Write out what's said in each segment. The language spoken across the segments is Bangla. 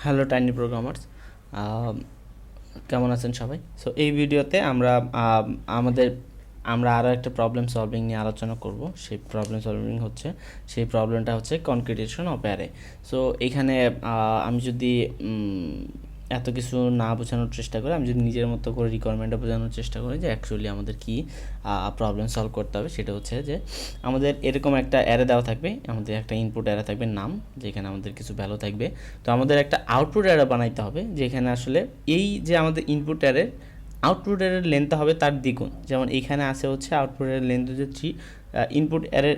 হ্যালো টাইনি প্রোগ্রামার্স, কেমন আছেন সবাই? সো এই ভিডিওতে আমরা আমাদের আমরা আরও একটা প্রবলেম সলভিং নিয়ে আলোচনা করব। সেই প্রবলেমটা হচ্ছে কনক্রিটেশন অফ অ্যারে। সো এখানে আমি যদি এত কিছু না বোঝানোর চেষ্টা করি, আমি যদি নিজের মতো করে রিকোয়ারমেন্টটা বোঝানোর চেষ্টা করি যে অ্যাকচুয়ালি আমাদের কী প্রবলেম সলভ করতে হবে, সেটা হচ্ছে যে আমাদের এরকম একটা অ্যারে দেওয়া থাকবে, আমাদের একটা ইনপুট অ্যারে থাকবে নাম, যেখানে আমাদের কিছু ভ্যালু থাকবে। তো আমাদের একটা আউটপুট অ্যারে বানাইতে হবে, যেখানে আসলে এই যে আমাদের ইনপুট অ্যারের আউটপুট অ্যারের লেন্থ হবে তার দ্বিগুণ। যেমন এইখানে আছে হচ্ছে আউটপুট অ্যারের লেন্থ হচ্ছে 3, ইনপুট অ্যারের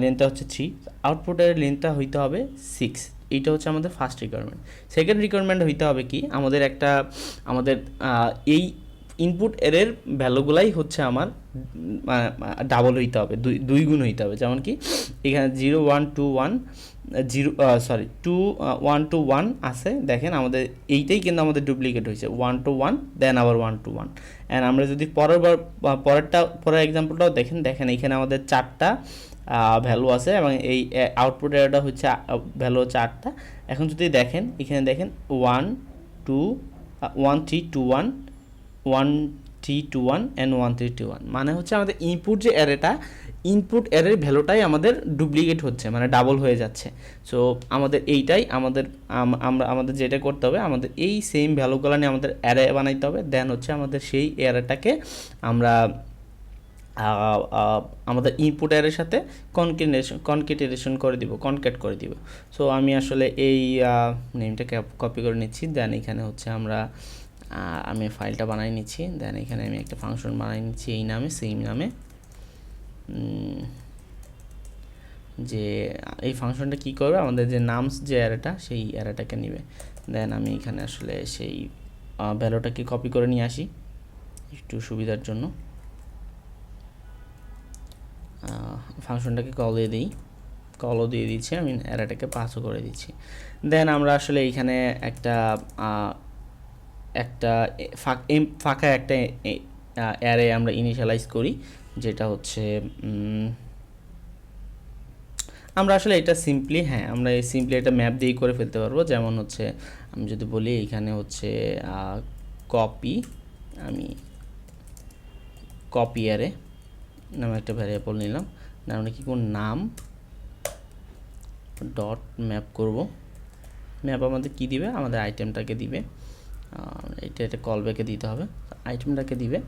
লেন্থটা হচ্ছে 3, আউটপুট অ্যারের লেন্থটা হইতে হবে 6। এইটা হচ্ছে আমাদের ফার্স্ট রিকোয়ারমেন্ট। সেকেন্ড রিকোয়ারমেন্ট হইতে হবে কি, আমাদের এই ইনপুট অ্যারের ভ্যালুগুলাই হচ্ছে আমার ডাবল হইতে হবে, দুই গুণ হইতে হবে। যেমন কি এখানে 0 1 2 1 2 1 to 1 আছে, দেখেন আমাদের এইটাই কিন্তু আমাদের ডুপ্লিকেট হয়েছে, 1 to 1 দেন আবার 1 to 1। অ্যান্ড আমরা যদি পরের এক্সাম্পলটাও দেখেন এইখানে আমাদের 4টা ভ্যালু আছে এবং এই আউটপুট এরটা হচ্ছে ভ্যালু হচ্ছে 8টা। এখন যদি দেখেন এখানে দেখেন 1 2 1 3 2 1 1 3 2 1 and 1 3 2 1, মানে হচ্ছে আমাদের ইনপুট অ্যারের ভ্যালুটাই আমাদের ডুপ্লিকেট হচ্ছে, মানে ডাবল হয়ে যাচ্ছে। সো আমাদের এইটাই আমাদের যেটা করতে হবে, আমাদের এই সেম ভ্যালুগুলো নিয়ে আমাদের অ্যারে বানাইতে হবে। দেন হচ্ছে আমাদের সেই অ্যারেটাকে আমরা আমাদের ইনপুট অ্যারের সাথে কনকেটেশন করে দিব। সো আমি আসলে এই নেমটাকে কপি করে নিচ্ছি। দেন এখানে হচ্ছে আমি ফাইলটা বানাই নিচ্ছি। দেন এখানে আমি একটা ফাংশন বানাই নিচ্ছি এই নামে, সেম নামে, যে এই ফাংশনটা কি করবে, আমাদের যে নামস যে অ্যারেটা, সেই অ্যারেটাকে নেবে। দেন আমি এখানে আসলে সেই ভ্যালুটাকে কপি করে নিয়ে আসি একটু সুবিধার জন্য। ফাংশনটাকে কলও দিয়ে দিচ্ছি, আমি অ্যারেটাকে পাসও করে দিচ্ছি। দেন আমরা আসলে এইখানে একটা ফাঁকা একটা অ্যারে আমরা ইনিশিয়ালাইজ করি, যেটা হচ্ছে আমরা আসলে এটা সিম্পলি এটা ম্যাপ দিয়েই করে ফেলতে পারবো। যেমন হচ্ছে আমি যদি বলি এখানে হচ্ছে কপি অ্যারে নামে একটা ভ্যারিয়েবল নিলাম। আমরা কি করব, নাম ডট ম্যাপ করব। ম্যাপ আমাদের কি দিবে, আমাদের আইটেমটাকে দিবে। এটা কলব্যাকে দিতে হবে, আইটেমটাকে দিবে।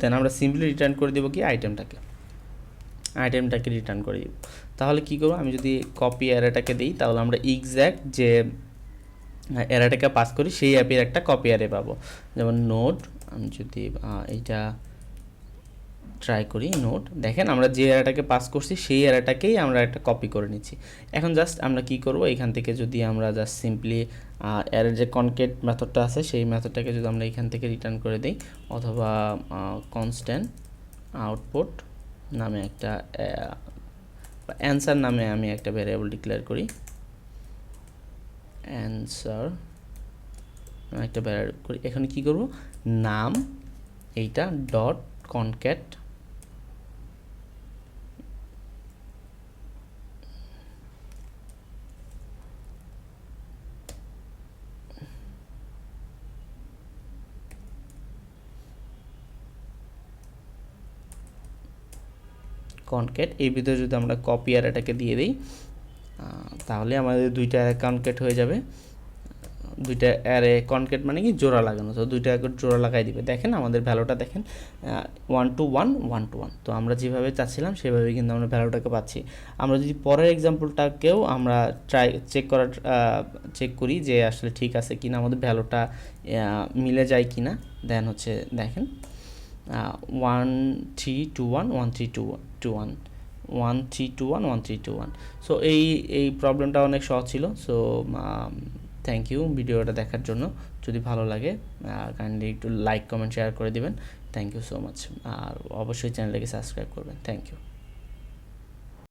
দেন আমরা সিম্পলি রিটার্ন করে দেবো কি, আইটেমটাকে রিটার্ন করে দিব। তাহলে কি করব, আমি যদি কপি অ্যারেটাকে দিই, তাহলে আমরা এক্স্যাক্ট যে অ্যারেটাকে পাস করি সেই অ্যাপের একটা কপি অ্যারে পাবো। যেমন নোড, আমি যদি এইটা ট্রাই করি, নোড, দেখেন আমরা যে অ্যারেটাকে পাস করছি সেই অ্যারেটাকেই আমরা একটা কপি করে নিচ্ছি। এখন জাস্ট আমরা কি করব, এখান থেকে যদি আমরা জাস্ট সিম্পলি অ্যারের যে কনকেট মেথডটা আছে সেই মেথডটাকে যদি আমরা এখান থেকে রিটার্ন করে দিই, অথবা কনস্ট্যান্ট আউটপুট নামে একটা অ্যান্সার নামে আমি একটা ভ্যারিয়েবল ডিক্লেয়ার করি, অ্যান্সার একটা ভ্যারিয়েবল করি। এখানে কি করব, নাম এইটা ডট কনক্যাট এই ভিতরে যদি আমরা কপি অ্যারেটাকে দিয়ে দিই, তাহলে আমাদের দুইটা অ্যারে কনকেট হয়ে যাবে। দুইটা অ্যারে কনকেট মানে কি, জোড়া লাগানো। তো দুইটা জোড়া লাগাই দিবে। দেখেন আমাদের ভ্যালুটা দেখেন 1 to 1 1 to 1। তো আমরা যেভাবে চাচ্ছিলাম সেভাবেই কিন্তু আমরা ভ্যালুটাকে পাচ্ছি। আমরা যদি পরের এক্সাম্পলটাকেও আমরা চেক করি যে আসলে ঠিক আছে কিনা, আমাদের ভ্যালুটা মিলে যায় কিনা। দেন হচ্ছে দেখেন 1 3 2 1 1 3 2 1 1 3 2 1 1 3 2 1। সো এই প্রবলেমটা অনেক সহজ ছিল। সো থ্যাংক ইউ ভিডিওটা দেখার জন্য। যদি ভালো লাগে কাইন্ডলি একটু লাইক কমেন্ট শেয়ার করে দিবেন। Thank you so much. আর অবশ্যই চ্যানেলটাকে সাবস্ক্রাইব করবেন। Thank you.